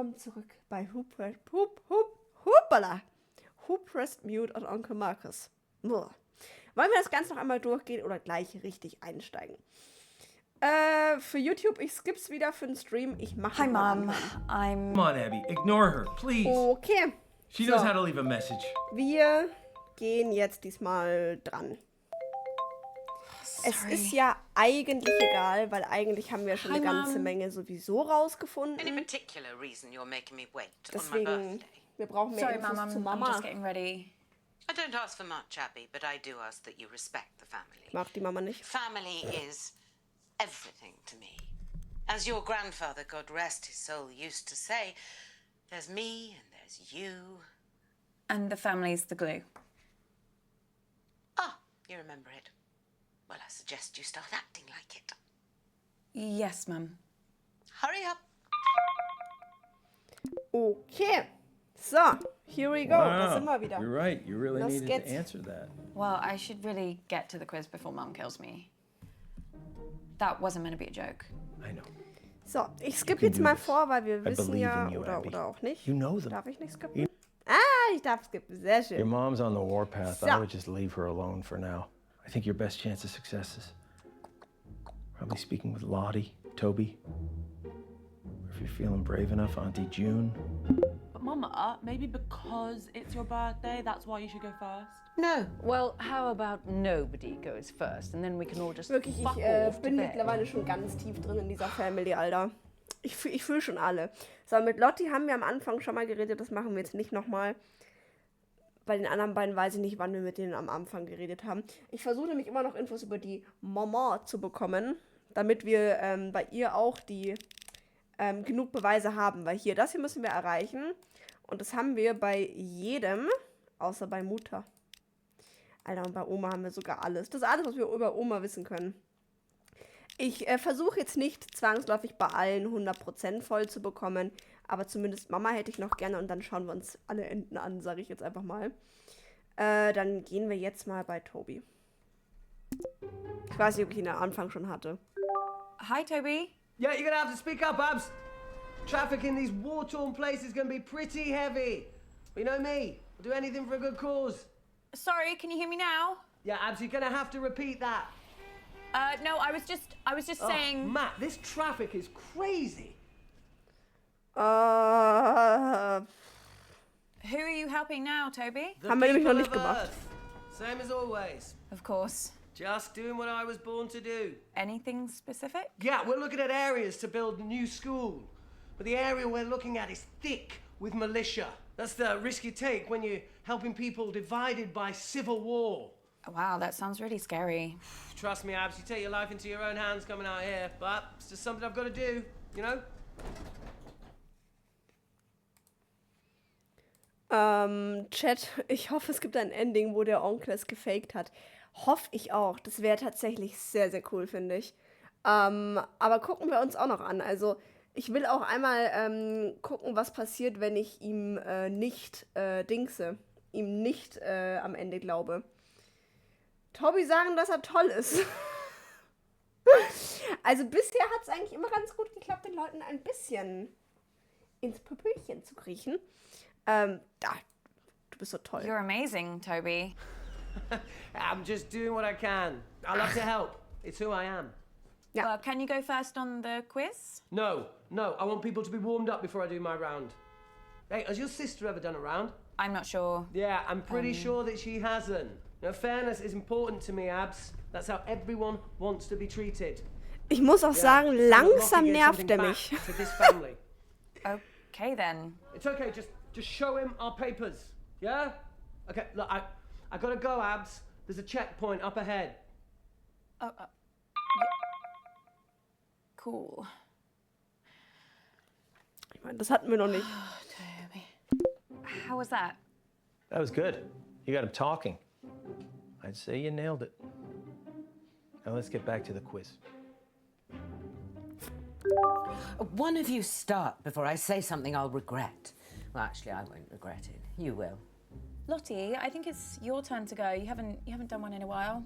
Willkommen zurück bei Who Pressed Mute und Onkel Marcus. Wollen wir das Ganze noch einmal durchgehen oder gleich richtig einsteigen? Für YouTube, ich skipp's wieder für den Stream. Ich mache Hi, Mom. Come on, Abby. Ignore her, please. Okay. She knows how to leave a message. Wir gehen jetzt diesmal dran. Es ist ja eigentlich egal, weil eigentlich haben wir schon eine ganze Menge sowieso rausgefunden. Deswegen, wir brauchen mehr Infos zu Mama. I'm just getting ready. I don't ask for much, Abby, but I do ask that you respect the family. Mag die Mama nicht. Family is everything to me. As your grandfather, God rest his soul, used to say, there's me and there's you. And the family's the glue. Ah, you remember it. Well, I suggest you start acting like it. Yes, Mum. Hurry up. Okay. So, here we go. Da sind wir wieder. You're right. You really Los needed geht's. to answer that. Well, I should really get to the quiz before Mum kills me. That wasn't meant to be a joke. I know. So, ich skippe jetzt mal vor, weil wir wissen believe ja, in you, Abby. oder auch nicht. You know them. Darf ich nicht skippen? Ich darf skippen. Sehr schön. Your mom's on the warpath. So. I would just leave her alone for now. I think your best chance of success is probably speaking with Lottie, Toby. Or if you're feeling brave enough, Auntie June. But Mama, maybe because it's your birthday, that's why you should go first? No. Well, how about nobody goes first and then we can all just Wirklich, fuck ich off bin to bed. mittlerweile schon ganz tief drin in dieser Family, Alter. Ich fühle schon alle. So, mit Lottie haben wir am Anfang schon mal geredet, das machen wir jetzt nicht nochmal. Bei den anderen beiden weiß ich nicht, wann wir mit denen am Anfang geredet haben. Ich versuche nämlich immer noch Infos über die Mama zu bekommen, damit wir bei ihr auch die genug Beweise haben. Weil hier, das hier müssen wir erreichen. Und das haben wir bei jedem, außer bei Mutter. Alter, und bei Oma haben wir sogar alles. Das ist alles, was wir über Oma wissen können. Ich versuche jetzt nicht zwangsläufig bei allen 100% voll zu bekommen, aber zumindest Mama hätte ich noch gerne und dann schauen wir uns alle Enden an, sage ich jetzt einfach mal. Dann gehen wir jetzt mal bei Toby. Ich weiß nicht, ob ich ihn am Anfang schon hatte. Hi, Toby. Yeah, you're gonna have to speak up, Abs. Traffic in these war-torn places is gonna be pretty heavy. But you know me, I'll do anything for a good cause. Sorry, can you hear me now? Yeah, Abs, you're gonna have to repeat that. No, I was just saying. Matt, this traffic is crazy. Who are you helping now, Toby? The Haben wir nämlich noch people nicht of gemacht. Earth. Same as always. Of course. Just doing what I was born to do. Anything specific? Yeah, we're looking at areas to build a new school. But the area we're looking at is thick with militia. That's the risk you take when you're helping people divided by civil war. Wow, that sounds really scary. Trust me, Abs, you take your life into your own hands coming out here, but it's just something I've got to do, you know? Chat, ich hoffe, es gibt ein Ending, wo der Onkel es gefaked hat. Hoffe ich auch. Das wäre tatsächlich sehr, sehr cool, finde ich. Aber gucken wir uns auch noch an. Also, ich will auch einmal gucken, was passiert, wenn ich ihm nicht ihm nicht am Ende glaube. Toby sagen, dass er toll ist. Also bisher hat es eigentlich immer ganz gut geklappt, den Leuten ein bisschen ins Pöpelchen zu kriechen. Du bist so toll. You're amazing, Toby. I'm just doing what I can. I love to help. It's who I am. Yeah. Well, can you go first on the quiz? No, I want people to be warmed up before I do my round. Hey, has your sister ever done a round? I'm not sure. Yeah, I'm pretty sure that she hasn't. Now, fairness is important to me, Abs. That's how everyone wants to be treated. Ich muss auch sagen, langsam nervt er mich. To this family. Okay, then. It's okay, just show him our papers, yeah? Okay, look, I gotta go, Abs. There's a checkpoint up ahead. Cool. Ich meine, das hatten wir noch nicht. Toby. How was that? That was good. You got him talking. I'd say you nailed it. Now let's get back to the quiz. One of you start before I say something I'll regret. Well, actually, I won't regret it. You will. Lottie, I think it's your turn to go. You haven't done one in a while.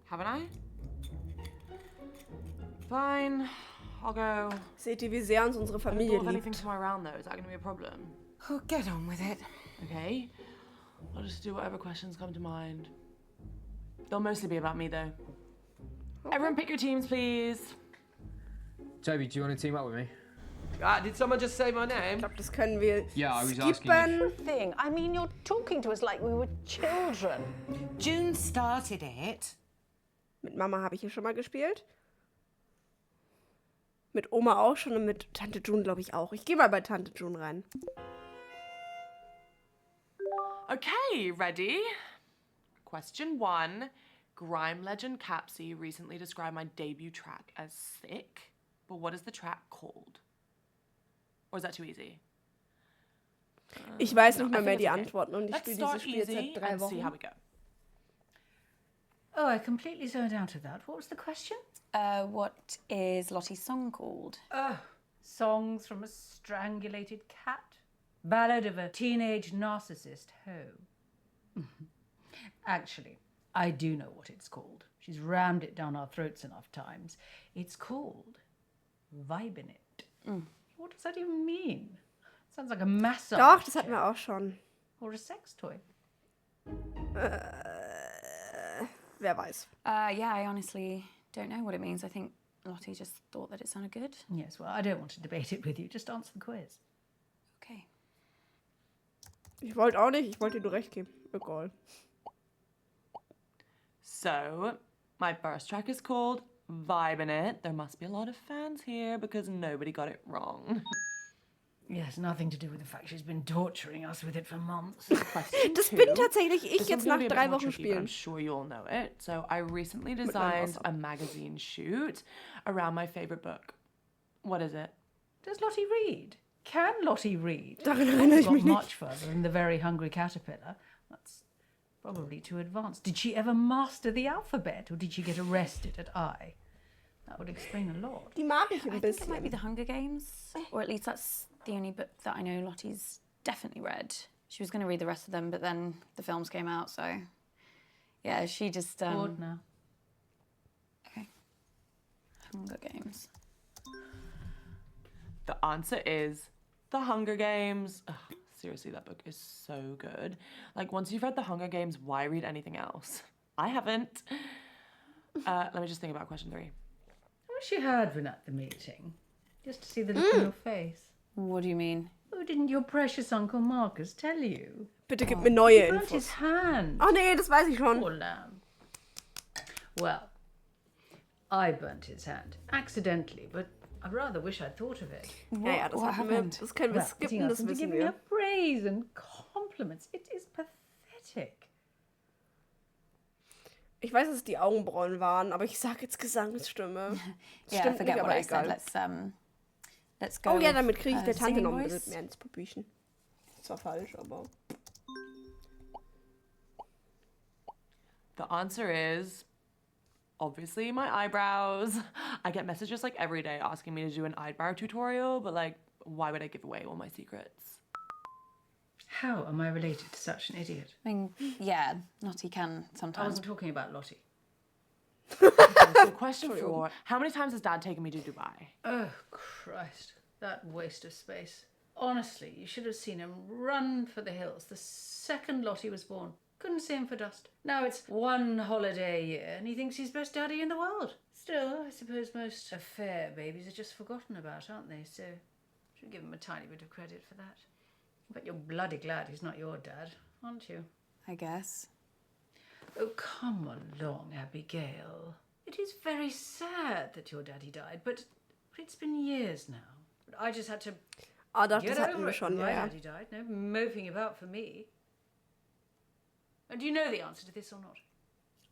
Haven't I? Fine. I'll go. Seht ihr, wie sehr uns unsere I haven't Familie thought of anything liebt. for my round though. Is that going to be a problem? Oh, get on with it. Okay. I'll just do whatever questions come to mind. They'll mostly be about me though. Everyone pick your teams, please. Toby, do you want to team up with me? Did someone just say my name? Ich glaube, das können wir Yeah, I was skippen. Thing. I mean, you're talking to us like we were children. June started it. Mit Mama habe ich hier schon mal gespielt. Mit Oma auch schon und mit Tante June glaube ich auch. Ich gehe mal bei Tante June rein. Okay, ready? Question 1. Grime legend Capsy recently described my debut track as sick, but what is the track called? Or is that too easy? Ich weiß No, nicht I mal mehr think die it's okay. Antworten und ich Let's spiele start dieses Spiel easy seit 3 and see how Wochen. we go. Oh, I completely zoned out of that. What was the question? What is Lottie's song called? Songs from a strangulated cat? Ballad of a teenage narcissist hoe. Actually, I do know what it's called. She's rammed it down our throats enough times. It's called Vibing It. What does that even mean? Sounds like a massage. Doch, das hatten chair. wir auch schon. Or a sex toy. Wer weiß. Yeah, I honestly don't know what it means. I think Lottie just thought that it sounded good. Yes, well, I don't want to debate it with you. Just answer the quiz. Okay. Ich wollte auch nicht, ich wollte dir nur recht geben. Egal. So, my first track is called Vibin' It. There must be a lot of fans here because nobody got it wrong. Yes, nothing to do with the fact she's been torturing us with it for months. Question Das 2. bin tatsächlich ich This jetzt one's gonna nach be a bit 3 more Wochen tricky, but I'm spielen. sure you all know it. So I recently meinem designed Wasser. a magazine shoot around my favorite book. What is it? Does Lottie read? Can Lottie read? Daran erinnere ich Got mich nicht. much further than the very hungry caterpillar. That's probably too advanced. Did she ever master the alphabet, or did she get arrested at I? That would explain a lot. Die mag ich I ein think it might be bisschen. The Hunger Games, or at least that's the only book that I know Lottie's definitely read. She was going to read the rest of them, but then the films came out, so yeah, she just Bored now. Okay. Hunger Games. The answer is The Hunger Games. Ugh, seriously, that book is so good. Like, once you've read The Hunger Games, why read anything else? I haven't. Let me just think about question 3. I wish you had been at the meeting, just to see the look on your face. What do you mean? Oh, didn't your precious Uncle Marcus tell you? Bitte gib mir neue He burnt his Infos. hand. Oh nee, das weiß ich schon. Poor lamb. Well, I burnt his hand. Accidentally, but I rather wish I'd thought of it. Ja, ja, das hatten wir. Das können wir Getting skippen, us das into wissen giving her wir. praise and compliments. It is pathetic. Ich weiß, dass es die Augenbrauen waren, aber ich sag jetzt Gesangsstimme. Das Yeah, stimmt forget nicht, what aber I said. egal. Let's go. Oh ja, with, damit kriege ich der Tante singing noch ein voice. bisschen mehr ins Pupischen. Ist zwar falsch, aber... The answer is obviously my eyebrows. I get messages like every day asking me to do an eyebrow tutorial, but like, why would I give away all my secrets? How am I related to such an idiot? I mean, yeah, Lottie can I sometimes. wasn't talking about Lottie. So question 4, how many times has Dad taken me to Dubai? Oh, Christ. That waste of space. Honestly, you should have seen him run for the hills the second Lottie was born. Couldn't see him for dust. Now it's one holiday a year and he thinks he's best daddy in the world. Still, I suppose most affair babies are just forgotten about, aren't they? So, should give him a tiny bit of credit for that. But you're bloody glad he's not your dad, aren't you? I guess. Oh, come along, Abigail. It is very sad that your daddy died, but it's been years now. But I just had to Ah, doch, get das hatten over wir it schon, when ja, my ja. daddy died. No moping about for me. And do you know the answer to this or not?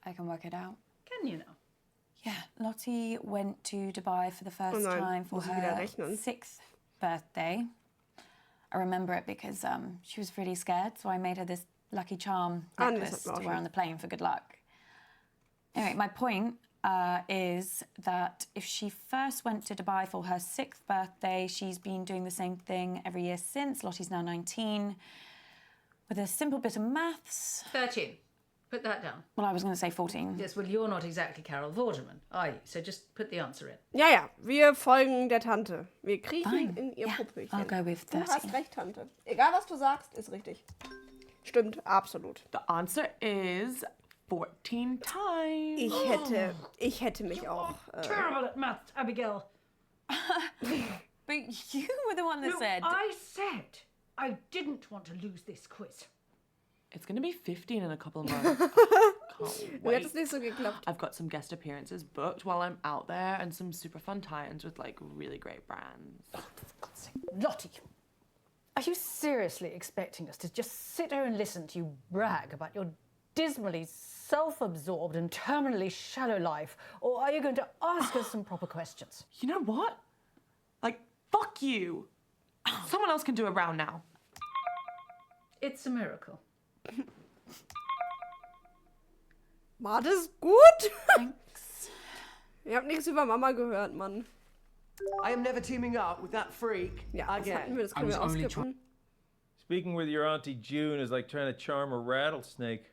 I can work it out. Can you now? Yeah, Lottie went to Dubai for the first nein, time for muss ich wieder her rechnen. 6th birthday. I remember it because she was really scared, so I made her this lucky charm Ah, nee, das necklace hatten wir auch to wear schon. on the plane for good luck. Anyway, my point is that if she first went to Dubai for her 6th birthday, she's been doing the same thing every year since. Lottie's now 19. With a simple bit of maths. 13. Put that down. Well, I was going to say 14. Yes, well, you're not exactly Carol Vorderman, are you? So just put the answer in. Ja, wir folgen der Tante. Wir kriechen Fine. in ihr Yeah, Puppelchen. I'll go with Du 13. hast recht, Tante. Egal, was du sagst, ist richtig. Stimmt, absolut. The answer is 14 times. Ich hätte mich auch... Terrible at maths, Abigail. But you were the one that said... I said I didn't want to lose this quiz. It's going to be 15 in a couple of months. Can't Mir hat wait. es nicht so geklappt. I've got some guest appearances booked while I'm out there and some super fun tie-ins with like really great brands. Lottie, are you seriously expecting us to just sit there and listen to you brag about your dismally self-absorbed and terminally shallow life? Or are you going to ask us some proper questions? You know what? Like, fuck you. Someone else can do a round now. It's a miracle. War das gut? Thanks. Ihr habt nichts über Mama gehört, Mann. I am never teaming up with that freak Ja, das hatten again. wir, das können wir auskippen. Speaking with your Auntie June is like trying to charm a rattlesnake.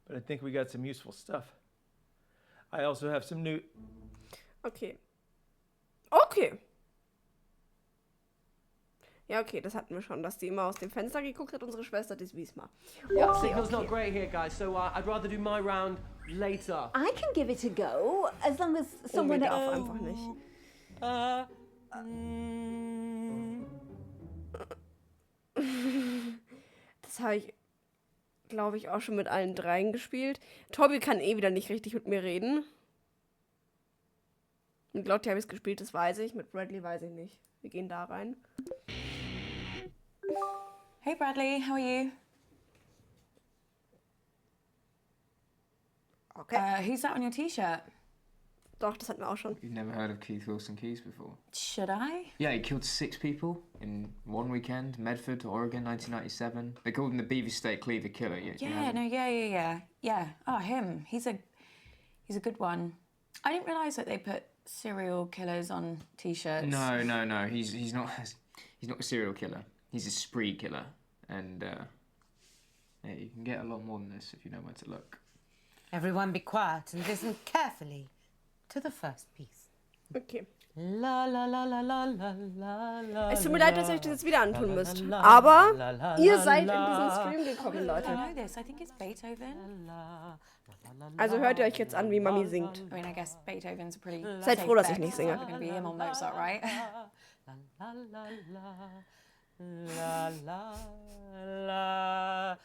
But I think we got some useful stuff. I also have some new... Okay. Okay. Ja, okay, das hatten wir schon, dass die immer aus dem Fenster geguckt hat, unsere Schwester, die ist Wiesma. Yeah, signal's not great here, guys, so I'd rather do my round later. I can give it a go, as long as someone mir darf einfach nicht. Das habe ich, glaube ich, auch schon mit allen dreien gespielt. Tobi kann eh wieder nicht richtig mit mir reden. Mit Lotti habe ich es gespielt, das weiß ich. Mit Bradley weiß ich nicht. Wir gehen da rein. Hey, Bradley, how are you? Okay. Who's that on your T-shirt? Doch, das hatten wir auch schon. You've never heard of Keith Wilson Keys before? Should I? Yeah, he killed 6 people in one weekend, Medford, Oregon, 1997. They called him the Beaver State Cleaver Killer. Yeah. Oh, him. He's a good one. I didn't realise that they put serial killers on T-shirts. No. He's not a serial killer. He's a spree killer, and yeah, you can get a lot more than this if you know where to look. Everyone be quiet and listen carefully to the first piece. Okay. La la la la la la la la. Es tut mir leid, dass ihr euch das jetzt wieder antun müsst. Aber ihr seid in diesen Stream gekommen, I Leute. know this. I think it's Beethoven. Also hört ihr euch jetzt an, wie Mami singt. I mean, I guess Beethoven's a pretty. Seid safe froh, dass bet. ich nicht singe. It's going to be him or Mozart, right? La la la la.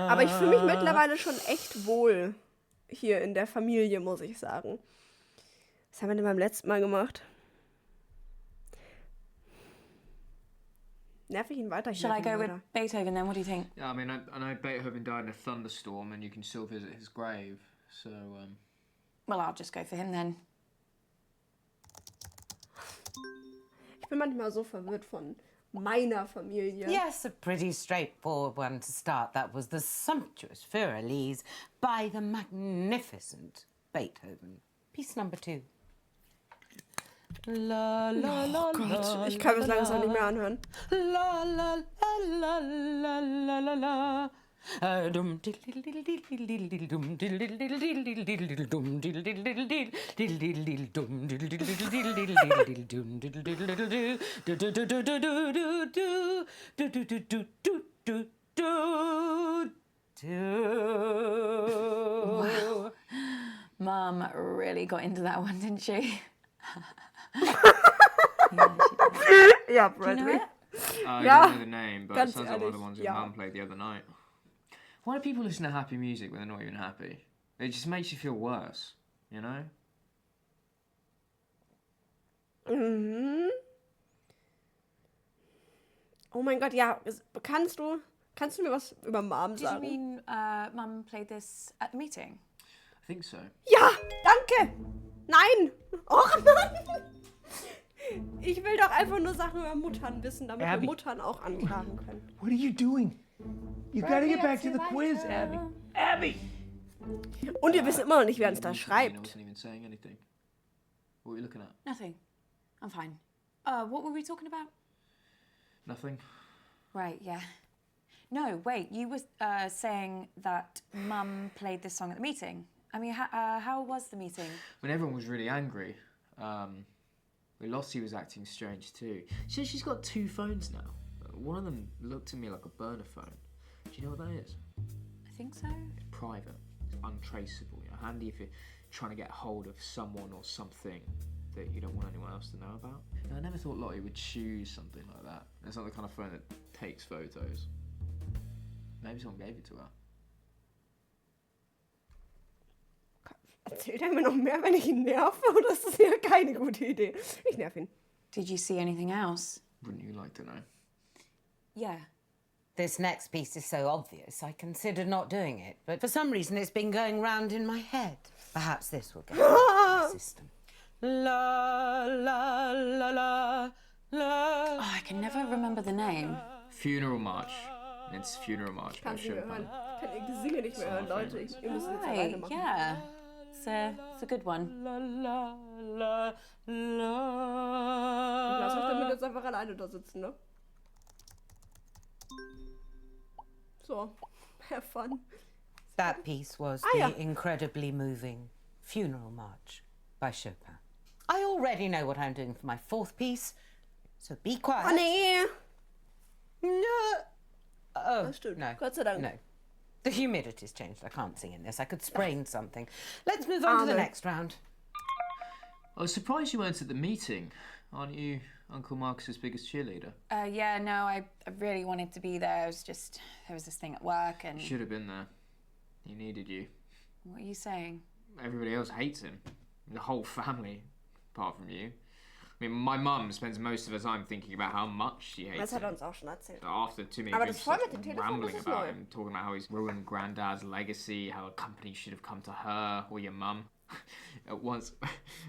Aber ich fühle mich mittlerweile schon echt wohl hier in der Familie, muss ich sagen. Was haben wir denn beim letzten Mal gemacht? Nerv ich ihn weiter hier? Shall I go with Beethoven then? What do you think? Yeah, I mean, I know Beethoven died in a thunderstorm, and you can still visit his grave. So, Well, I'll just go for him then. Ich bin manchmal so verwirrt von meiner Familie. Yes, a pretty straightforward one to start. That was the sumptuous Fur-Elise by the magnificent Beethoven. Piece number 2. La la la la. Ich kann es langsam nicht mehr anhören. La la la la la la la. Dum diddle diddle diddle diddle dum diddle diddle diddle diddle dum diddle diddle diddle diddle diddle diddle dum diddle diddle diddle diddle diddle dum diddle diddle diddle do do do do do do do do do do do do do. Wow. Mum really got into that one, didn't she? Ja, Do you know Bradley. it? I Ja, don't know the name, but it ganz sounds like one of the ehrlich, ones that ja. Mum played the other night. Why do people listen to happy music when they're not even happy? It just makes you feel worse, you know? Mhm. Oh mein Gott, ja. Kannst du mir was über Mom Did you sagen? mean Mum played this at the meeting? I think so. Ja, danke. Nein. Och Mann. Ich will doch einfach nur Sachen über Muttern wissen, damit wir Muttern auch anklagen können. What are you doing? You gotta get back to the quiz, Abby. Abby! Und wir wissen immer noch nicht, wer uns da I schreibt. wasn't even saying anything. What were you looking at? Nothing. I'm fine. What were we talking about? Nothing. Right, yeah. No, wait, you were saying that Mum played this song at the meeting. I mean, how was the meeting? When everyone was really angry. Lottie was acting strange too. She says she's got 2 phones now. One of them looked to me like a burner phone. Do you know what that is? I think so. It's private. It's untraceable. You know, handy if you're trying to get hold of someone or something that you don't want anyone else to know about. I never thought Lottie would choose something like that. It's not the kind of phone that takes photos. Maybe someone gave it to her. Erzählt er mir noch mehr, wenn ich ihn nerve? Oder ist das ja keine gute Idee? Ich nerv ihn. Did you see anything else? Wouldn't you like to know? Yeah. This next piece is so obvious, I considered not doing it. But for some reason, it's been going round in my head. Perhaps this will get the system. La, la, la, la, la. Oh, I can never remember the name. Funeral March. It's Funeral March by Kann nicht mehr Chopin. hören. Kann ihr Gesinge nicht mehr hören, Leute. Ihr müsst es jetzt alleine machen. Yeah. It's a good one. La, la, la, la. Ich lasse euch damit jetzt einfach alleine da sitzen, ne? So, have fun. That piece was ja. the incredibly moving Funeral March by Chopin. I already know what I'm doing for my 4th piece, so be quiet. Oh nee! No. Oh, Das stimmt. no. Gott sei Dank. No. The humidity's changed. I can't sing in this. I could sprain something. Let's move on to the next round. I was surprised you weren't at the meeting. Aren't you Uncle Marcus's biggest cheerleader? Yeah, no, I really wanted to be there. There was this thing at work and... Should have been there. He needed you. What are you saying? Everybody else hates him. The whole family, apart from you. I mean, my mum spends most of her time thinking about how much she hates Das hat er him. uns auch schon erzählt. After too many Aber drinks, das voll starts mit dem Telefon, das rambling ist about neu. him, talking about how he's ruined Granddad's legacy, how a company should have come to her or your mum. At once,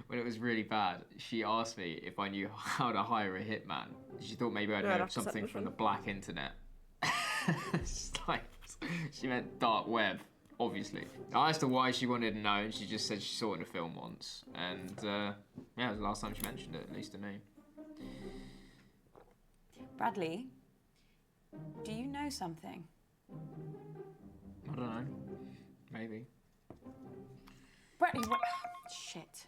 when it was really bad, she asked me if I knew how to hire a hitman. She thought maybe I'd know something from the black internet. It's like, she meant dark web, obviously. I asked her why she wanted to know, and she just said she saw it in a film once. And yeah, it was the last time she mentioned it, at least to me. Bradley, do you know something? I don't know. Maybe. Bradley, what? Shit.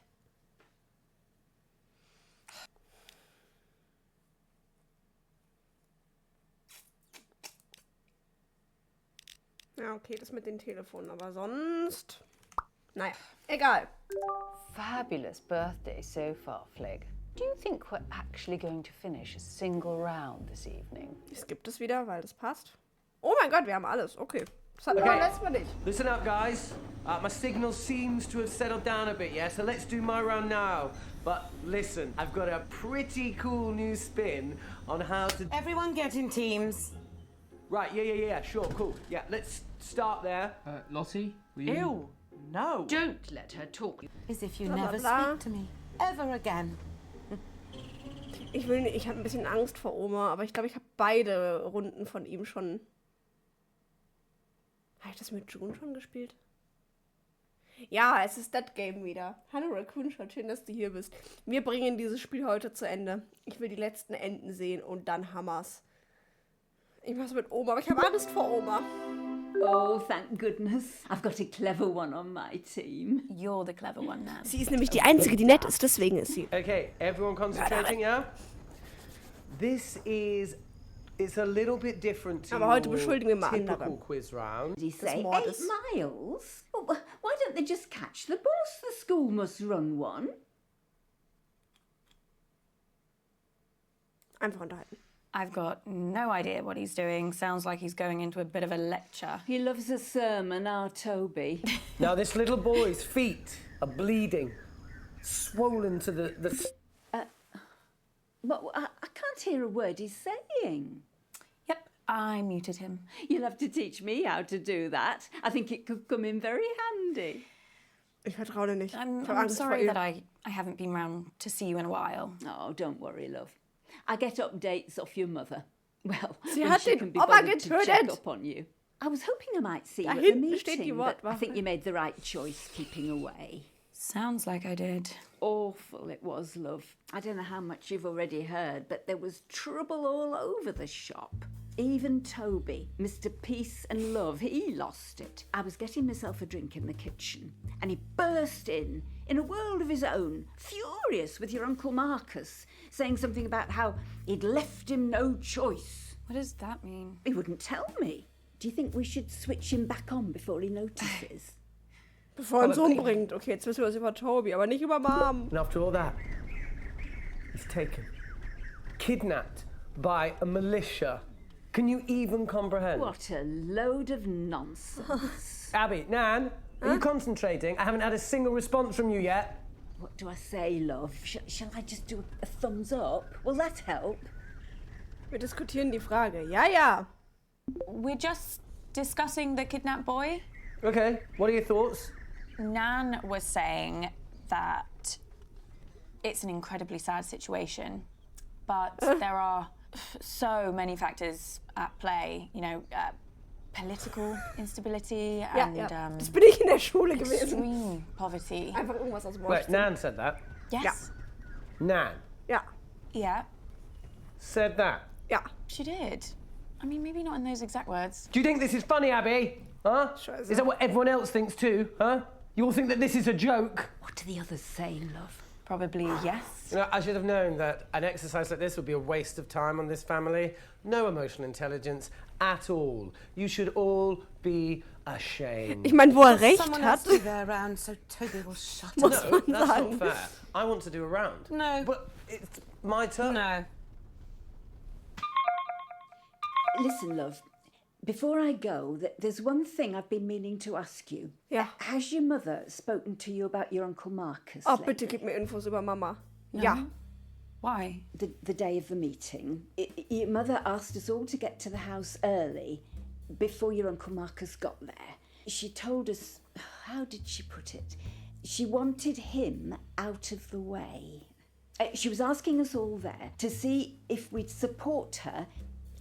Ja, okay, das mit den Telefonen, aber sonst... Naja, egal. Fabulous birthday so far, Flig. Do you think we're actually going to finish a single round this evening? Das gibt es wieder, weil das passt. Oh mein Gott, wir haben alles. Okay. Das hatten wir beim letzten Mal nicht. Listen up, guys. My signal seems to have settled down a bit, yeah? So let's do my round now. But listen, I've got a pretty cool new spin on how to... Everyone get in teams. Right, yeah, sure, cool. Yeah, let's start there. Lottie, will you... Ew, no. Don't let her talk. As if you Bla, bla, never bla. speak to me. Ever again. Ich habe ein bisschen Angst vor Oma, aber ich glaube, ich habe beide Runden von ihm schon... Habe ich das mit June schon gespielt? Ja, es ist das Game wieder. Hallo Raccoon, schön, dass du hier bist. Wir bringen dieses Spiel heute zu Ende. Ich will die letzten Enden sehen und dann Hammers. Ich mach's mit Oma, aber ich habe Angst vor Oma. Oh, thank goodness. I've got a clever one on my team. You're the clever one, Nan. Sie ist nämlich die Einzige, die nett ist, deswegen ist sie. Okay, everyone concentrating, yeah? It's a little bit different to Aber heute your beschuldigen wir mal typical andere. quiz round. Did he say 8 Mordes. miles? Well, why don't they just catch the bus? The school must run one. Einfach unterhalten. I've got no idea what he's doing. Sounds like he's going into a bit of a lecture. He loves a sermon, our Toby. Now this little boy's feet are bleeding, swollen to the But I can't hear a word he's saying. Yep, I muted him. You'll have to teach me how to do that. I think it could come in very handy. Ich vertraue dir nicht. I'm Ich habe Angst vor sorry ihr. that I haven't been round to see you in a while. Oh, don't worry, love. I get updates off your mother. Well, Sie when hat she den can be Opa bothered to check getötet. up on you. I was hoping I might see you Da at the hinten steht die meeting, but I Wortwaffe. think you made the right choice keeping away. Sounds like I did. Awful it was, love. I don't know how much you've already heard, but there was trouble all over the shop. Even Toby, Mr. Peace and Love, he lost it. I was getting myself a drink in the kitchen, and he burst in a world of his own, furious with your Uncle Marcus, saying something about how he'd left him no choice. What does that mean? He wouldn't tell me. Do you think we should switch him back on before he notices? Bevor er uns umbringt. Okay, jetzt wissen wir was über Toby, aber nicht über Mom. And after all that, he's taken, kidnapped by a militia. Can you even comprehend? What a load of nonsense. Abby, Nan, are you concentrating? I haven't had a single response from you yet. What do I say, love? Shall I just do a thumbs up? Will that help? Wir diskutieren die Frage. Ja, ja. We're just discussing the kidnapped boy. Okay, what are your thoughts? Nan was saying that it's an incredibly sad situation, but there are so many factors at play, you know, political instability and Das bin ich in der Schule gewesen. extreme poverty. Einfach irgendwas aus dem Wait, Nan said that. Yes. Nan Ja. Yeah, said that. Ja. she did. I mean, maybe not in those exact words. Do you think this is funny, Abby? Huh? Scheiße. Is that what everyone else thinks too? Huh? You all think that this is a joke? What do the others say, love? Probably yes. You know, I should have known that an exercise like this would be a waste of time on this family. No emotional intelligence at all. You should all be ashamed. Ich meine, wo recht Someone hat, else do their round, so Toby will shut muss up. man That's sagen. not fair. I want to do a round. No. But it's my turn. No. Listen, love, before I go, there's one thing I've been meaning to ask you. Ja. Has your mother spoken to you about your Uncle Marcus? Oh, lately? bitte gib mir Infos über Mama. Ja. Why? The day of the meeting, your mother asked us all to get to the house early before your Uncle Marcus got there. She told us, how did she put it? She wanted him out of the way. She was asking us all there to see if we'd support her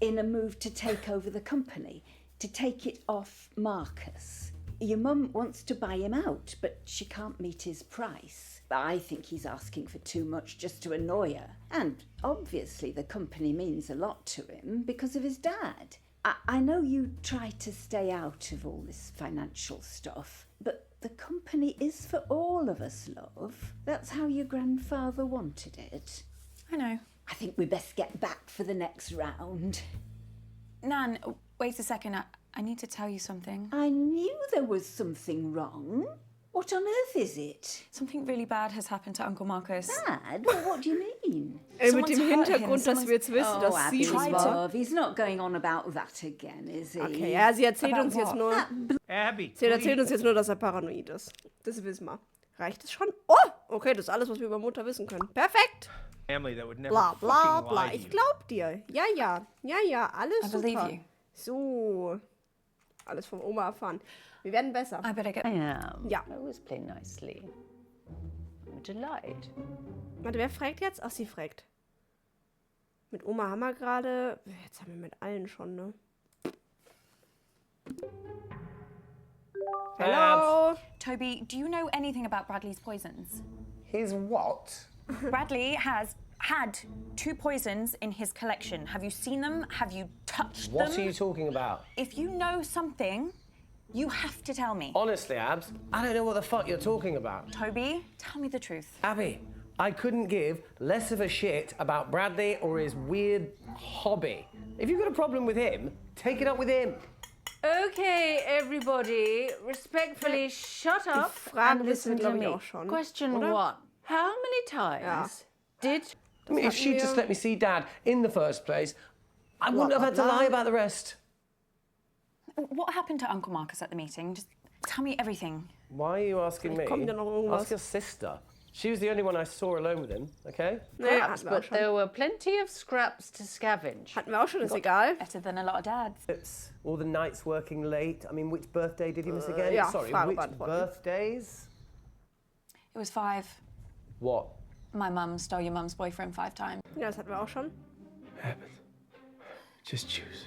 in a move to take over the company, to take it off Marcus. Your mum wants to buy him out, but she can't meet his price. I think he's asking for too much just to annoy her. And obviously the company means a lot to him because of his dad. I know you try to stay out of all this financial stuff, but the company is for all of us, love. That's how your grandfather wanted it. I know. I think we best get back for the next round. Nan, wait a second. I need to tell you something. I knew there was something wrong. What on earth is it? Something really bad has happened to Uncle Marcus. Bad? What do you mean? Mit Someone's dem hurt him, Hintergrund, dass wir jetzt wissen, dass sie Abby's es war. love. He's not going on about that again, is he? Okay, ja, sie erzählt About uns jetzt what? nur. Abby, Sie erzählt uns jetzt nur, dass er paranoid ist. Das wissen wir. Reicht es schon? Oh, okay, das ist alles, was wir über Mutter wissen können. Perfekt. Family that would never Bla bla fucking bla. lie to Ich you. glaub dir. Ja, ja. Ja, ja. Alles I believe super. you. So. Alles vom Oma erfahren. Wir werden besser. I better get. I am. Ja. I always play nicely. I'm a delight. Warte, wer fragt jetzt? Ach, sie fragt. Mit Oma haben wir gerade. Jetzt haben wir mit allen schon, ne? Hello. Toby, do you know anything about Bradley's poisons? His what? Bradley has had 2 poisons in his collection. Have you seen them? Have you touched What them? are you talking about? If you know something, you have to tell me. Honestly, Abs, I don't know what the fuck you're talking about. Toby, tell me the truth. Abby, I couldn't give less of a shit about Bradley or his weird hobby. If you've got a problem with him, take it up with him. Okay, everybody, respectfully shut up Fragen and wissen listen wir, to glaube ich, me. auch schon. Question oder? 1. How many times did... I mean, if she'd just let me see Dad in the first place, I wouldn't have had to lie about the rest. What happened to Uncle Marcus at the meeting? Just tell me everything. Why are you asking me? kommt ja noch irgendwas. Ask your sister. She was the only one I saw alone with him, okay? Nee, Perhaps, hatten wir auch but schon. there were plenty of scraps to scavenge. Hatten wir auch schon, ist egal. Better than a lot of dads. It's all the nights working late. I mean, which birthday did he miss again? ja, Sorry, Frage which beantworten. birthdays? It was 5. What? My mum stole your mum's boyfriend 5 times. Ja, das hatten wir auch schon. Happens. Just choose.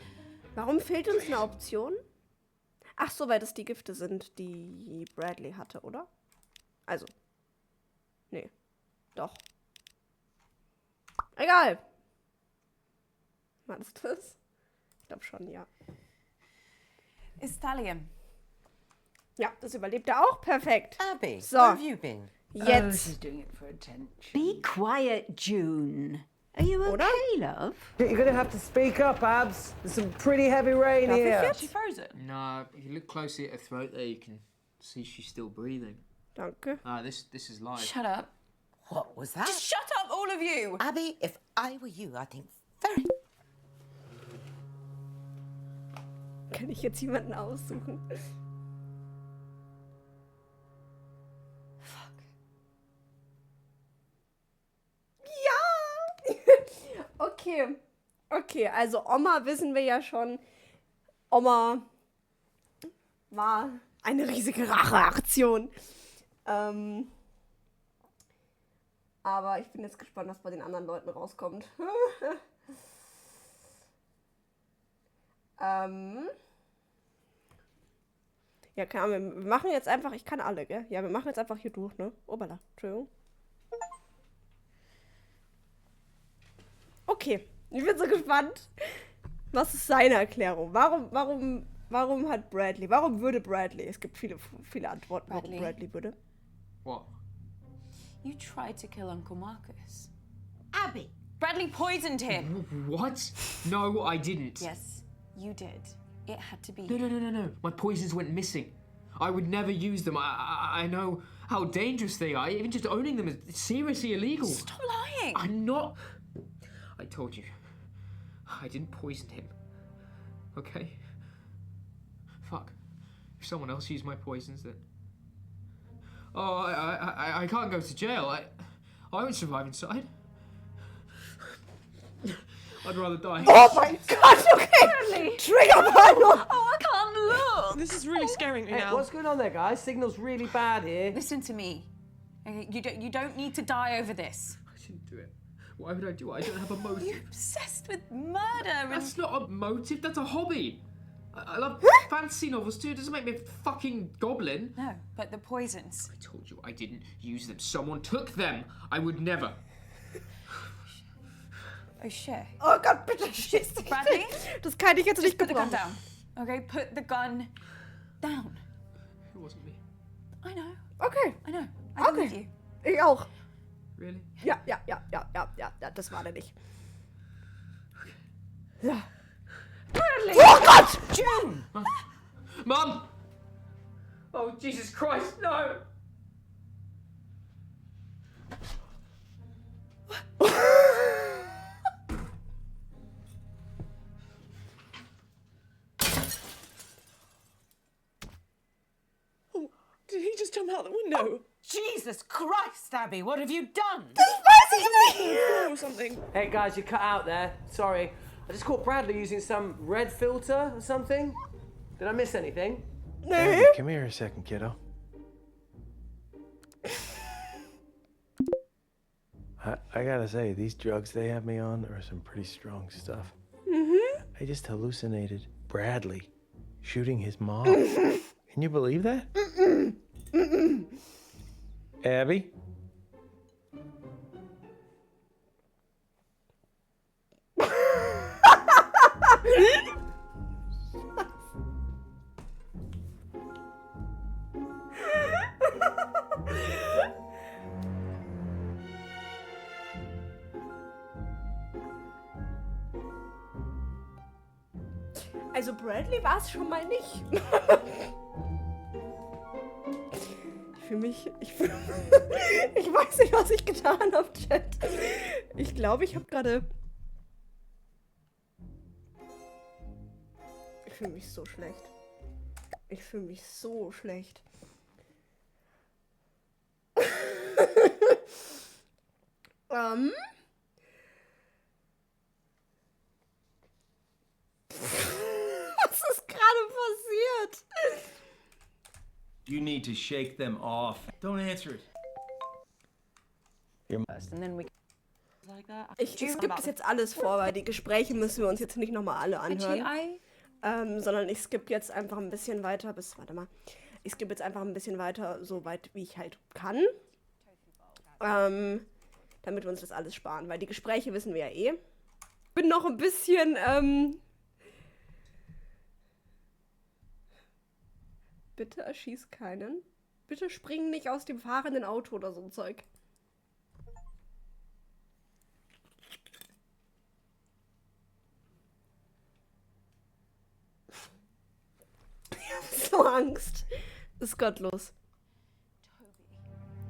Warum fehlt uns eine Option? Ach so, weil das die Gifte sind, die Bradley hatte, oder? Also. Nee. Doch. Egal. War das das? Ich glaube schon, ja. It's Thallium. Ja, das überlebt er auch perfekt. Abby, So. where have you been? Oh, Jetzt. she's doing it for attention. Be quiet, June. Are you Oder? okay, love? You're gonna have to speak up, Abs. There's some pretty heavy rain Darf ich here. jetzt? She frozen. No, if you look closely at her throat there, you can see she's still breathing. Danke. This is live. Shut up. What was that? Just shut up, all of you! Abby, if I were you, I think very... Kann ich jetzt jemanden aussuchen? Ja! Okay. Okay, also Oma wissen wir ja schon. Oma war eine riesige Racheaktion. Aber ich bin jetzt gespannt, was bei den anderen Leuten rauskommt. Ja, keine Ahnung, wir machen jetzt einfach, ich kann alle, gell? Ja, wir machen jetzt einfach hier durch, ne? Obala, Entschuldigung. Okay, ich bin so gespannt. Was ist seine Erklärung? Warum hat Bradley, warum würde Bradley? Es gibt viele Antworten, warum Bradley würde. What? You tried to kill Uncle Marcus. Abby! Bradley poisoned him. What? No, I didn't. Yes, you did. It had to be. No. My poisons went missing. I would never use them. I know how dangerous they are. Even just owning them is seriously illegal. Stop lying. I'm not. I told you. I didn't poison him. Okay? Fuck. If someone else used my poisons, then. Oh, I can't go to jail. I won't survive inside. I'd rather die. Oh mein Gott, okay! Triggerwarnung! Oh, I can't look. This is really scaring me Hey, now. what's going on there, guys? Signal's really bad here. Listen to me. Okay, you don't need to die over this. I didn't do it. Why would I do it? I don't have a motive. You're obsessed with murder and... That's not a motive, that's a hobby. I love fantasy novels too. It doesn't make me a fucking goblin. No, but the poisons. I told you I didn't use them. Someone took them. I would never. Oh shit. Oh Gott, bitte schieß dich Bradley? nicht. Das kann ich jetzt nicht Put the gun gebrauchen. down. Okay, put the gun down. It wasn't me. I know. Okay, I know. I believe you. ich auch. Really? Ja, das war der nicht. Ja. Bradley! Oh Gott! June! Mum! Oh, Jesus Christ, no! Did he just jump out the window? Jesus Christ, Abby, what have you done? Or something? Hey, guys, you cut out there. Sorry. I just caught Bradley using some red filter or something. Did I miss anything? Abby, come here a second, kiddo. I gotta say, these drugs they have me on are some pretty strong stuff. I just hallucinated Bradley shooting his mom. Can you believe that? Abby? Also Bradley war es schon mal nicht. Ich weiß nicht, was ich getan habe, Chat. Ich glaube, ich habe gerade... Ich fühle mich so schlecht. Ich fühle mich so schlecht. Was ist gerade passiert? You need to shake them off. Don't answer it. And then we Ich skippe das jetzt alles vor, weil die Gespräche müssen wir uns jetzt nicht nochmal alle anhören. Sondern ich skippe jetzt einfach ein bisschen weiter bis, warte mal, ich skippe jetzt einfach ein bisschen weiter, so weit wie ich halt kann. Damit wir uns das alles sparen, weil die Gespräche wissen wir ja eh. Bin noch ein bisschen, Bitte erschieß keinen. Bitte spring nicht aus dem fahrenden Auto oder so ein Zeug. Ich hab so Angst. Ist gottlos.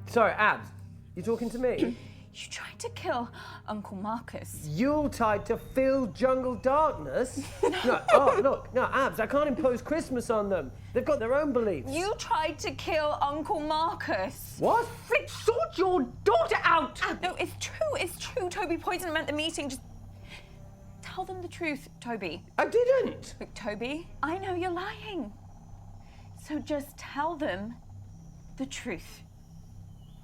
Sorry, Abs, you talking to me? You tried to kill Uncle Marcus. Yuletide to fill jungle darkness? No, oh, look, no, Abs, I can't impose Christmas on them. They've got their own beliefs. You tried to kill Uncle Marcus. What? Flick, sort your daughter out! No, it's true. Toby poisoned him at the meeting. Just tell them the truth, Toby. I didn't. Look, Toby, I know you're lying. So just tell them the truth.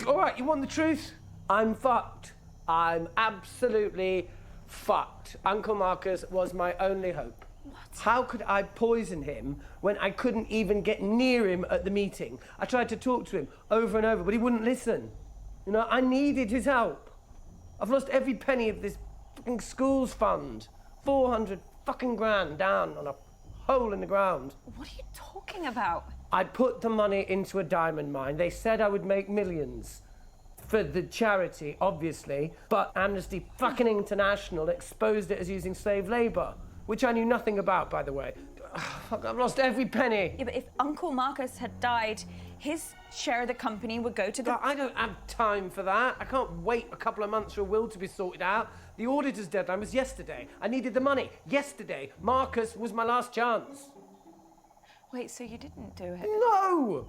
All right, you want the truth? I'm fucked. I'm absolutely fucked. Uncle Marcus was my only hope. What? How could I poison him when I couldn't even get near him at the meeting? I tried to talk to him over and over, but he wouldn't listen. You know, I needed his help. I've lost every penny of this fucking school's fund. 400 fucking grand down on a hole in the ground. What are you talking about? I put the money into a diamond mine. They said I would make millions. For the charity, obviously, but Amnesty fucking International exposed it as using slave labour, which I knew nothing about, by the way. Fuck, I've lost every penny. Yeah, but if Uncle Marcus had died, his share of the company would go to the... But I don't have time for that. I can't wait a couple of months for a will to be sorted out. The auditor's deadline was yesterday. I needed the money yesterday. Marcus was my last chance. Wait, so you didn't do it? No!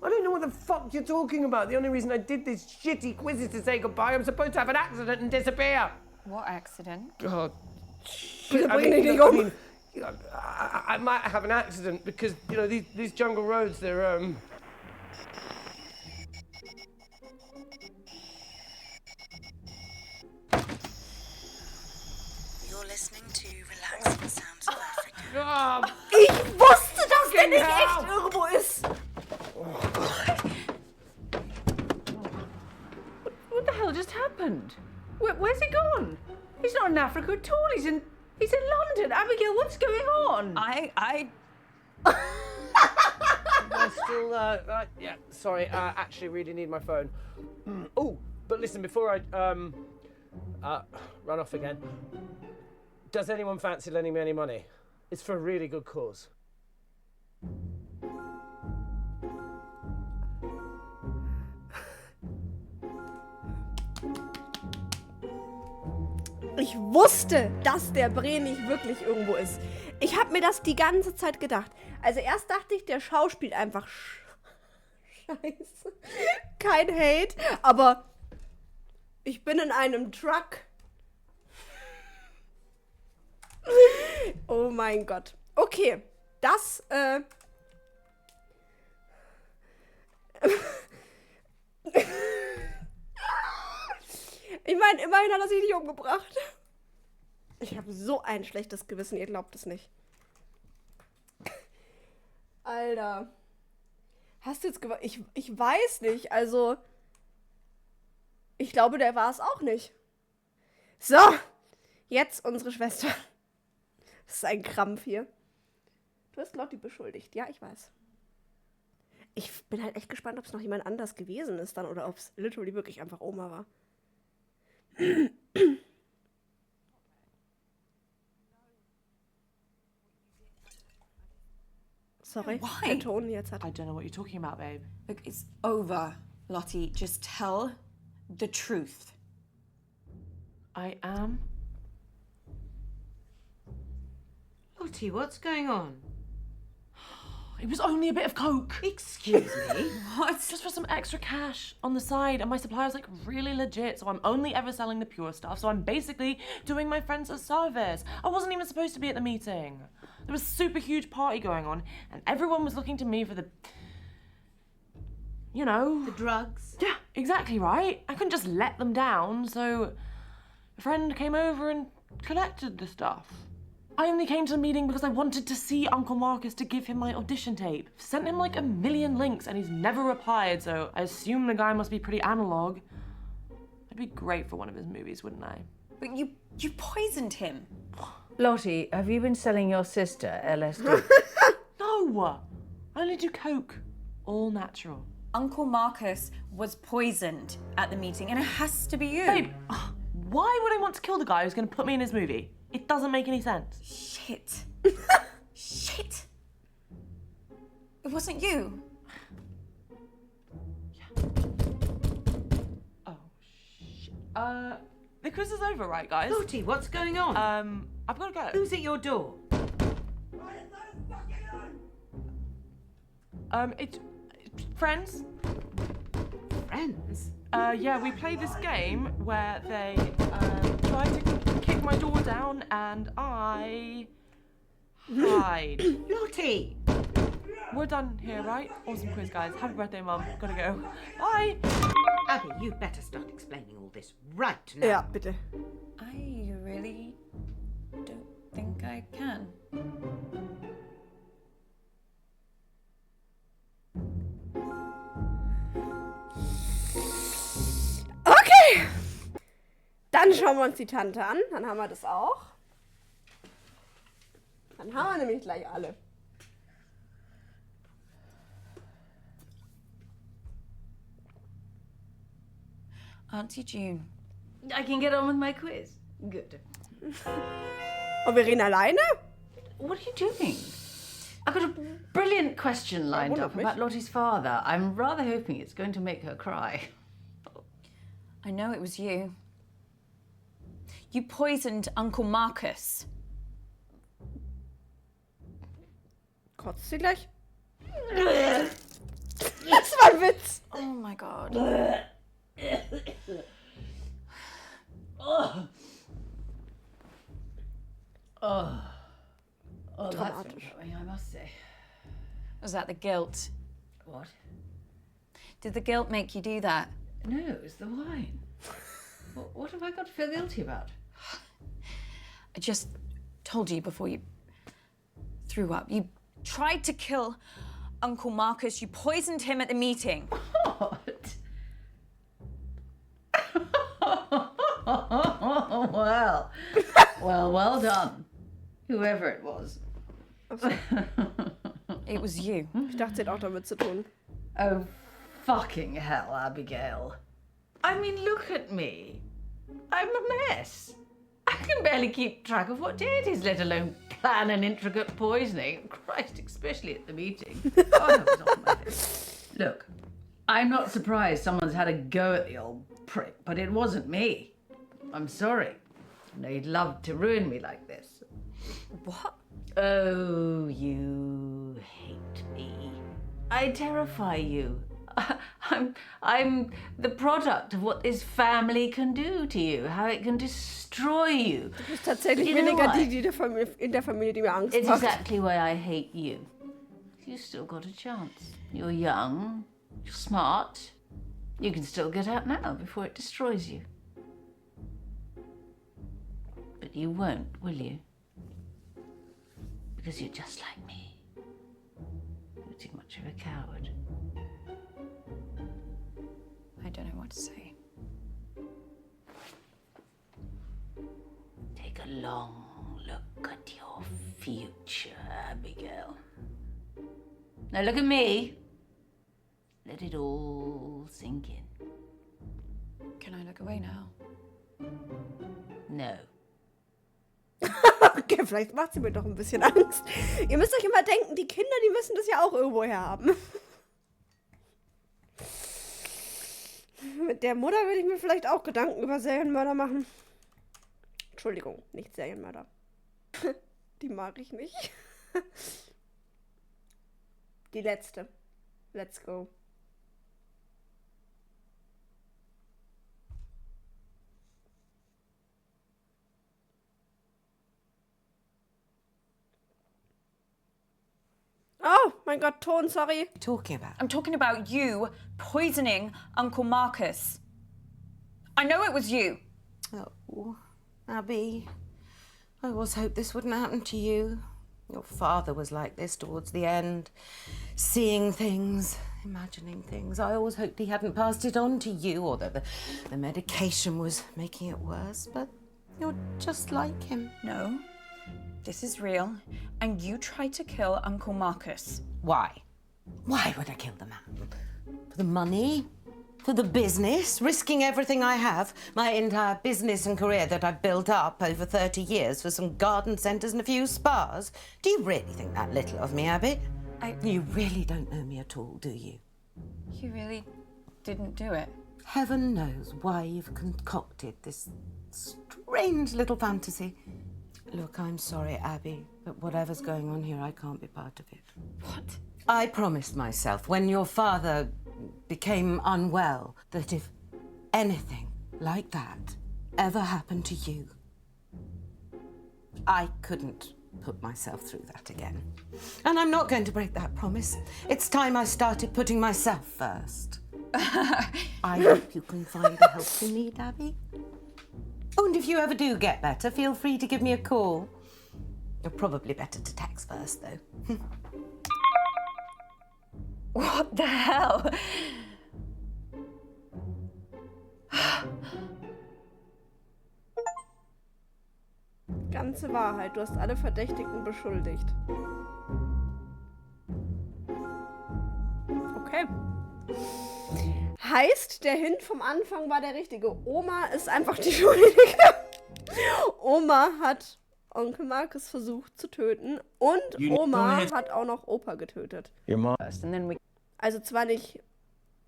I don't know what the fuck you're talking about. The only reason I did this shitty quiz is to say goodbye. I'm supposed to have an accident and disappear. What accident? God. I might have an accident because, you know, these jungle roads, they're, You're listening to Relaxing Sounds of Africa. Ich wusste, dass der nicht echt irgendwo ist. What the hell just happened? Where's he gone? He's not in Africa at all. He's in London. Abigail, what's going on? I still, yeah, sorry, I actually really need my phone. Oh, but listen, before I, run off again, does anyone fancy lending me any money? It's for a really good cause. Ich wusste, dass der Bre nicht wirklich irgendwo ist. Ich habe mir das die ganze Zeit gedacht. Also erst dachte ich, der schauspielt einfach scheiße. Kein Hate, aber ich bin in einem Truck. Oh mein Gott. Okay, das, Ich meine, immerhin hat er sich nicht umgebracht. Ich habe so ein schlechtes Gewissen, ihr glaubt es nicht. Alter. Hast du jetzt ich weiß nicht, also... Ich glaube, der war es auch nicht. So, jetzt unsere Schwester. Das ist ein Krampf hier. Du hast Lotti beschuldigt, ja, ich weiß. Ich bin halt echt gespannt, ob es noch jemand anders gewesen ist dann oder ob es literally wirklich einfach Oma war. Sorry, Why? der Ton jetzt hat. I don't know what you're talking about, babe. Look, it's over, Lottie. Just tell the truth. I am. Lottie, what's going on? It was only a bit of coke. Excuse me? What? Just for some extra cash on the side, and my supplier's like really legit, so I'm only ever selling the pure stuff, so I'm basically doing my friends a service. I wasn't even supposed to be at the meeting. There was a super huge party going on, and everyone was looking to me for the... You know... The drugs? Yeah, exactly right. I couldn't just let them down, so a friend came over and collected the stuff. I only came to the meeting because I wanted to see Uncle Marcus to give him my audition tape. Sent him like 1 million links and he's never replied, so I assume the guy must be pretty analog. I'd be great for one of his movies, wouldn't I? But you poisoned him. Lottie, have you been selling your sister LSD? No! I only do Coke. All natural. Uncle Marcus was poisoned at the meeting, and it has to be you. Babe, why would I want to kill the guy who's going to put me in his movie? It doesn't make any sense. Shit. Shit. It wasn't you. Oh, shit. The quiz is over, right, guys? Lottie, what's going on? I've got to go. Who's at your door? It's friends. Friends? Yeah, we played this game where they tried to kick my door down and I hide. Lottie! We're done here, right? Awesome quiz, guys. Happy birthday, Mum. Gotta go. Bye! Abby, you'd better start explaining all this right now. Ja, bitte. I really don't think I can. Okay. Dann schauen wir uns die Tante an. Dann haben wir das auch. Dann haben wir nämlich gleich alle. Auntie June. I can get on with my quiz. Good. Und wir reden alleine? What are you doing? I've got a brilliant question lined up about Lottie's father. I'm rather hoping it's going to make her cry. I know it was you. You poisoned Uncle Marcus. Kotzt sie gleich? Das war ein Witz. Oh my god. Oh, that's been going, I must say. Was that the guilt? What? Did the guilt make you do that? No, it was the wine. What have I got to feel guilty about? I just told you before you threw up. You tried to kill Uncle Marcus. You poisoned him at the meeting. What? well done. Whoever it was. It was you. Ich dachte, sie hat auch damit zu tun. Oh, fucking hell, Abigail. I mean, look at me. I'm a mess. I can barely keep track of what day it is, let alone plan an intricate poisoning. Christ, especially at the meeting. Oh, no, it's off my face. Look, I'm not surprised someone's had a go at the old prick, but it wasn't me. I'm sorry. I know you'd love to ruin me like this. What? Oh, you hate me. I terrify you. I'm the product of what this family can do to you, how it can destroy you. Du bist tatsächlich You know weniger what? die in der Familie, die mir Angst It's macht. exactly why I hate you. You still got a chance. You're young, you're smart. You can still get out now before it destroys you. But you won't, will you? Because you're just like me. You're too much of a coward. I don't know what to say. Take a long look at your future, Abigail. Now look at me. Let it all sink in. Can I look away now? No. Okay, vielleicht macht sie mir doch ein bisschen Angst. Ihr müsst euch immer denken, die Kinder, die müssen das ja auch irgendwo her haben. Mit der Mutter würde ich mir vielleicht auch Gedanken über Serienmörder machen. Entschuldigung, nicht Serienmörder. Die mag ich nicht. Die letzte. Let's go. Oh, mein Gott, Ton, sorry. Talking about? I'm talking about you poisoning Uncle Marcus. I know it was you. Oh, Abby, I always hoped this wouldn't happen to you. Your father was like this towards the end, seeing things, imagining things. I always hoped he hadn't passed it on to you, or that the medication was making it worse, but you're just like him. No, this is real, and you tried to kill Uncle Marcus. Why? Why would I kill the man? For the money? For the business? Risking everything I have? My entire business and career that I've built up over 30 years for some garden centres and a few spas? Do you really think that little of me, Abby? You really don't know me at all, do you? You really didn't do it? Heaven knows why you've concocted this strange little fantasy. Look, I'm sorry, Abby, but whatever's going on here, I can't be part of it. What? I promised myself when your father became unwell that if anything like that ever happened to you, I couldn't put myself through that again. And I'm not going to break that promise. It's time I started putting myself first. I hope you can find the help you need, Abby. Oh, and if you ever do get better, feel free to give me a call. You're probably better to text first, though. What the hell? Ganze Wahrheit. Du hast alle Verdächtigen beschuldigt. Okay. Heißt, der Hint vom Anfang war der richtige. Oma ist einfach die Schuldige. Oma hat Onkel Marcus versucht zu töten und Oma hat auch noch Opa getötet. Also zwar nicht,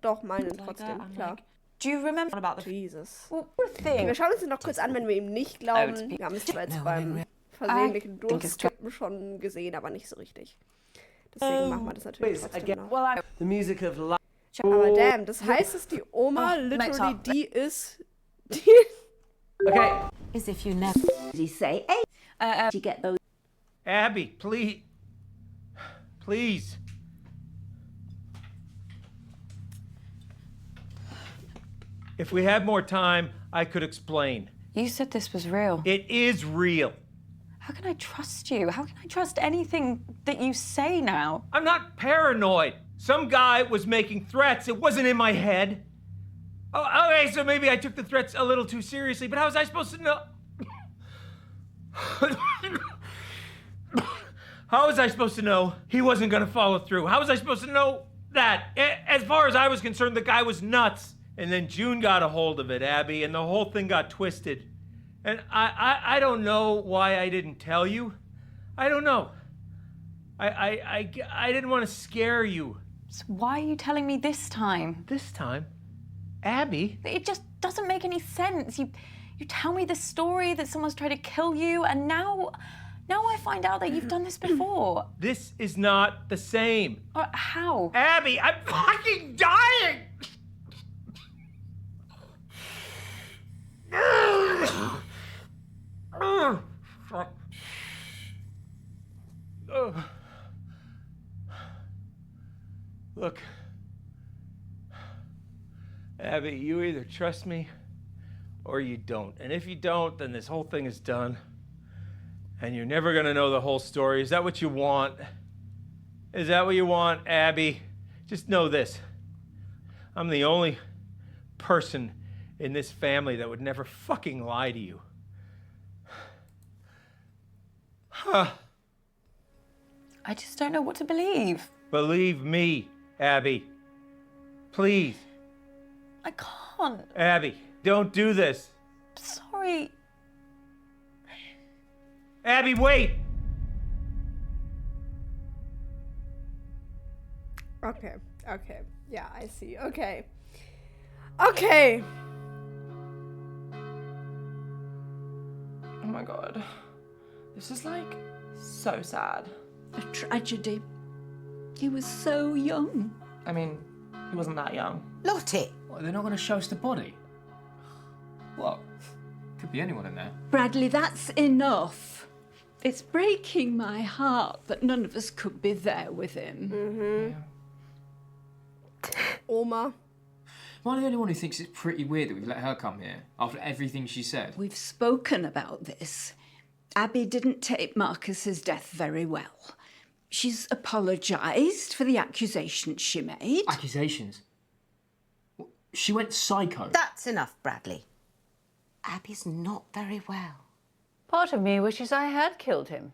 doch meinen trotzdem, klar. Do you remember about the Jesus. Well, thing? Wir schauen uns den noch kurz an, wenn wir ihm nicht glauben. Wir haben es zwar jetzt beim versehentlichen Durchskippen schon gesehen, aber nicht so richtig. Deswegen machen wir das natürlich trotzdem noch. The music of life. Aber damn, das heißt, dass die Oma literally die ist, die... Okay. As if you never... Did he say, hey, did you get those? Abby, please. Please. If we had more time, I could explain. You said this was real. It is real. How can I trust you? How can I trust anything that you say now? I'm not paranoid. Some guy was making threats. It wasn't in my head. Oh, okay, so maybe I took the threats a little too seriously, but how was I supposed to know? How was I supposed to know he wasn't gonna follow through? How was I supposed to know that? As far as I was concerned, the guy was nuts. And then June got a hold of it, Abby, and the whole thing got twisted. And I don't know why I didn't tell you. I don't know. I didn't want to scare you. So why are you telling me this time? This time? Abby? It just doesn't make any sense. You tell me the story that someone's tried to kill you, and now I find out that you've done this before. This is not the same. How? Abby, I'm fucking dying! Look, Abby, you either trust me or you don't. And if you don't, then this whole thing is done. And you're never gonna know the whole story. Is that what you want? Is that what you want, Abby? Just know this. I'm the only person in this family that would never fucking lie to you. Huh. I just don't know what to believe. Believe me, Abby. Please. I can't. Abby, don't do this. Sorry. Abby, wait! Okay. Yeah, I see. Okay. Okay. Oh my god. This is like so sad. A tragedy. He was so young. I mean, he wasn't that young. Lottie! What, they're not going to show us the body? What? Could be anyone in there. Bradley, that's enough. It's breaking my heart that none of us could be there with him. Oma. Am I the only one who thinks it's pretty weird that we've let her come here after everything she said? We've spoken about this. Abby didn't take Marcus's death very well. She's apologised for the accusations she made. Accusations? She went psycho. That's enough, Bradley. Abby's not very well. Part of me wishes I had killed him.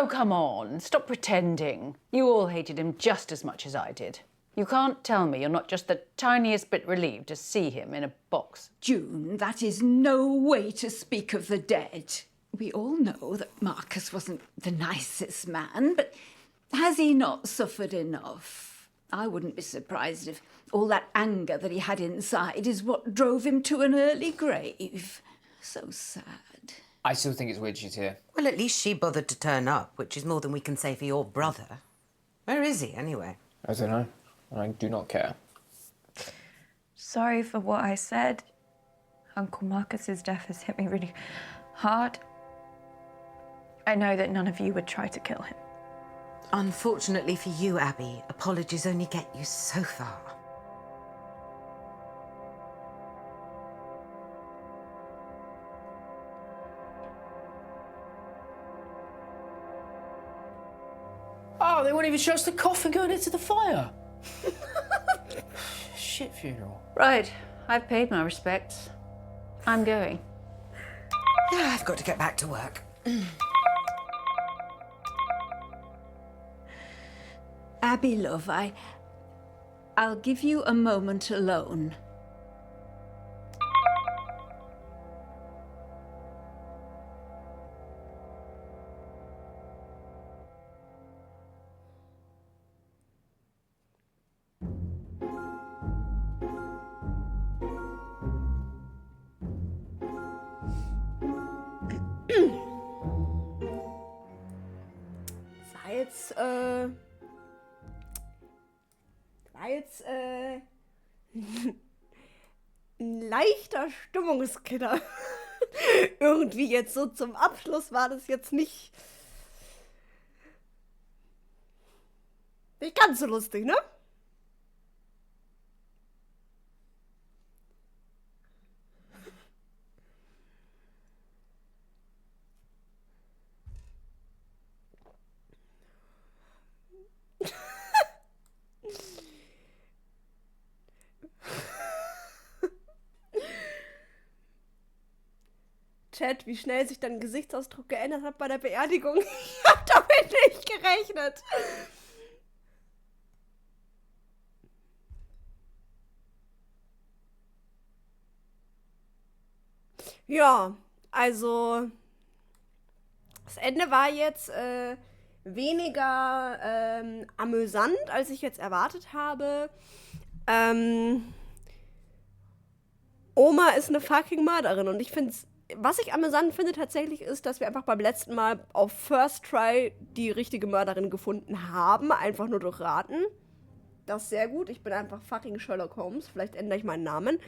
Oh, come on. Stop pretending. You all hated him just as much as I did. You can't tell me you're not just the tiniest bit relieved to see him in a box. June, that is no way to speak of the dead. We all know that Marcus wasn't the nicest man, but has he not suffered enough? I wouldn't be surprised if all that anger that he had inside is what drove him to an early grave. So sad. I still think it's weird she's here. Well, at least she bothered to turn up, which is more than we can say for your brother. Where is he, anyway? I don't know. I do not care. Sorry for what I said. Uncle Marcus's death has hit me really hard. I know that none of you would try to kill him. Unfortunately for you, Abby, apologies only get you so far. Oh, they won't even show us the coffin going into the fire. Shit funeral. Right, I've paid my respects. I'm going. Yeah, I've got to get back to work. Abby, love, I'll give you a moment alone. War jetzt ein leichter Stimmungskiller. Irgendwie jetzt so zum Abschluss war das jetzt nicht ganz so lustig, ne? Chat, wie schnell sich dein Gesichtsausdruck geändert hat bei der Beerdigung. Ich hab damit nicht gerechnet. Ja, also das Ende war jetzt weniger amüsant, als ich jetzt erwartet habe. Oma ist eine fucking Mörderin und ich finde es, was ich amüsant finde tatsächlich ist, dass wir einfach beim letzten Mal auf First Try die richtige Mörderin gefunden haben, einfach nur durch Raten. Das ist sehr gut. Ich bin einfach fucking Sherlock Holmes. Vielleicht ändere ich meinen Namen.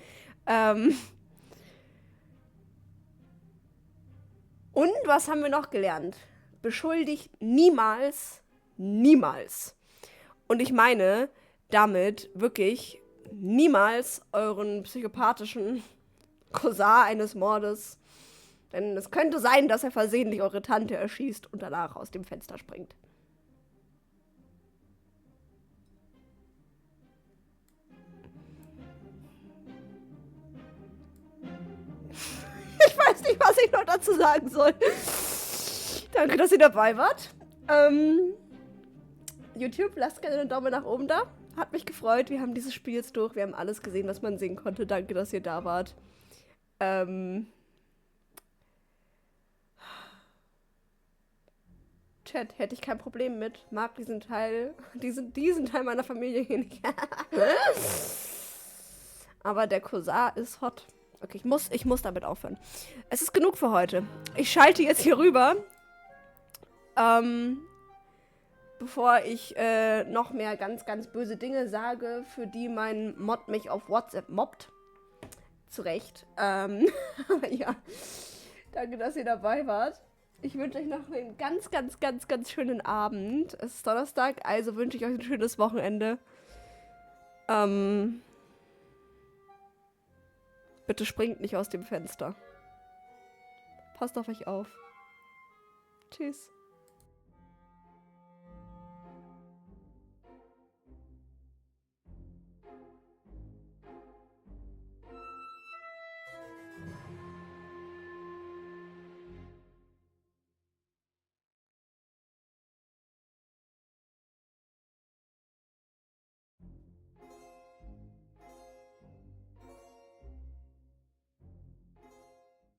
Und was haben wir noch gelernt? Beschuldigt niemals, niemals. Und ich meine damit wirklich niemals euren psychopathischen Cousin eines Mordes. Denn es könnte sein, dass er versehentlich eure Tante erschießt und danach aus dem Fenster springt. Ich weiß nicht, was ich noch dazu sagen soll. Danke, dass ihr dabei wart. YouTube, lasst gerne einen Daumen nach oben da. Hat mich gefreut. Wir haben dieses Spiel jetzt durch. Wir haben alles gesehen, was man sehen konnte. Danke, dass ihr da wart. Chat, hätte ich kein Problem mit. Mag diesen Teil meiner Familie hier nicht. Aber der Cousin ist hot. Okay, ich muss damit aufhören. Es ist genug für heute. Ich schalte jetzt hier rüber. Bevor ich noch mehr ganz, ganz böse Dinge sage, für die mein Mod mich auf WhatsApp mobbt. Zu Recht. Aber ja, danke, dass ihr dabei wart. Ich wünsche euch noch einen ganz, ganz, ganz, ganz schönen Abend. Es ist Donnerstag, also wünsche ich euch ein schönes Wochenende. Bitte springt nicht aus dem Fenster. Passt auf euch auf. Tschüss.